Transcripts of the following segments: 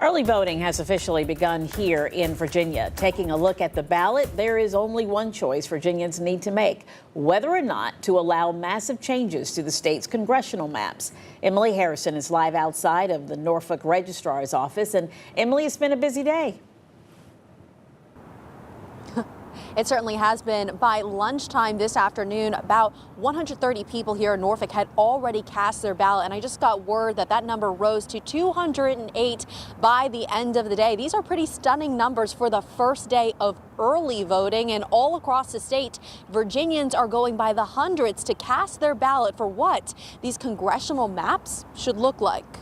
Early voting has officially begun here in Virginia. Taking a look at the ballot, there is only one choice Virginians need to make, whether or not to allow massive changes to the state's congressional maps. Emily Harrison is live outside of the Norfolk Registrar's office. And Emily, it's been a busy day. It certainly has been. By lunchtime this afternoon, about 130 people here in Norfolk had already cast their ballot, and I just got word that that number rose to 208 by the end of the day. These are pretty stunning numbers for the first day of early voting, and all across the state, Virginians are going by the hundreds to cast their ballot for what these congressional maps should look like.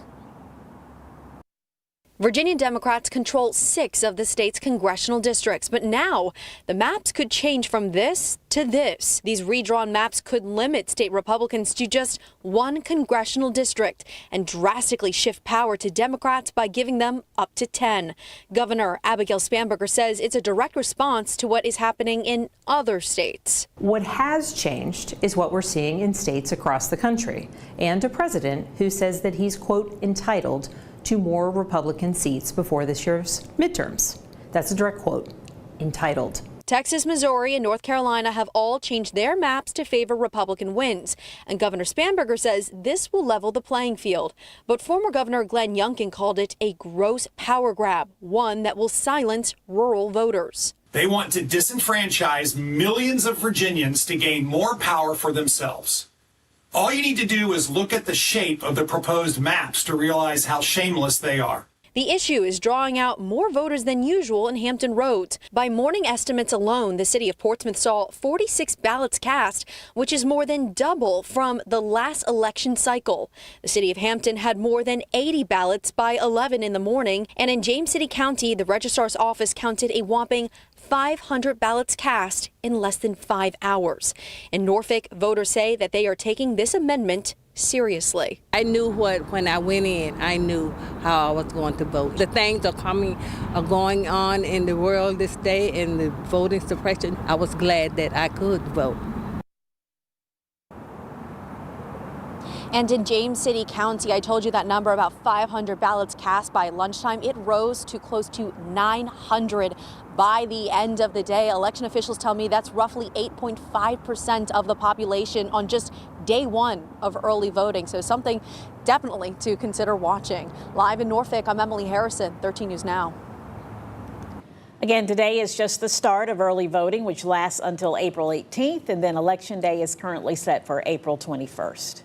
Virginia Democrats control 6 of the state's congressional districts, but now the maps could change from this to this. These redrawn maps could limit state Republicans to just one congressional district and drastically shift power to Democrats by giving them up to 10. Governor Abigail Spanberger says it's a direct response to what is happening in other states. What has changed is what we're seeing in states across the country, and a president who says that he's, quote, entitled to more Republican seats before this year's midterms. That's a direct quote, entitled. Texas, Missouri, and North Carolina have all changed their maps to favor Republican wins. And Governor Spanberger says this will level the playing field. But former Governor Glenn Youngkin called it a gross power grab, one that will silence rural voters. They want to disenfranchise millions of Virginians to gain more power for themselves. All you need to do is look at the shape of the proposed maps to realize how shameless they are. The issue is drawing out more voters than usual in Hampton Roads. By morning estimates alone, the city of Portsmouth saw 46 ballots cast, which is more than double from the last election cycle. The city of Hampton had more than 80 ballots by 11 in the morning, and in James City County, the registrar's office counted a whopping 500 ballots cast in less than 5 hours. In Norfolk, voters say that they are taking this amendment seriously. I knew when I went in, I knew how I was going to vote. The things are going on in the world this day, and the voting suppression, I was glad that I could vote. And in James City County, I told you that number, about 500 ballots cast by lunchtime. It rose to close to 900 by the end of the day. Election officials tell me that's roughly 8.5% of the population on just day one of early voting. So something definitely to consider watching. Live in Norfolk, I'm Emily Harrison, 13 News Now. Again, today is just the start of early voting, which lasts until April 18th, and then Election Day is currently set for April 21st.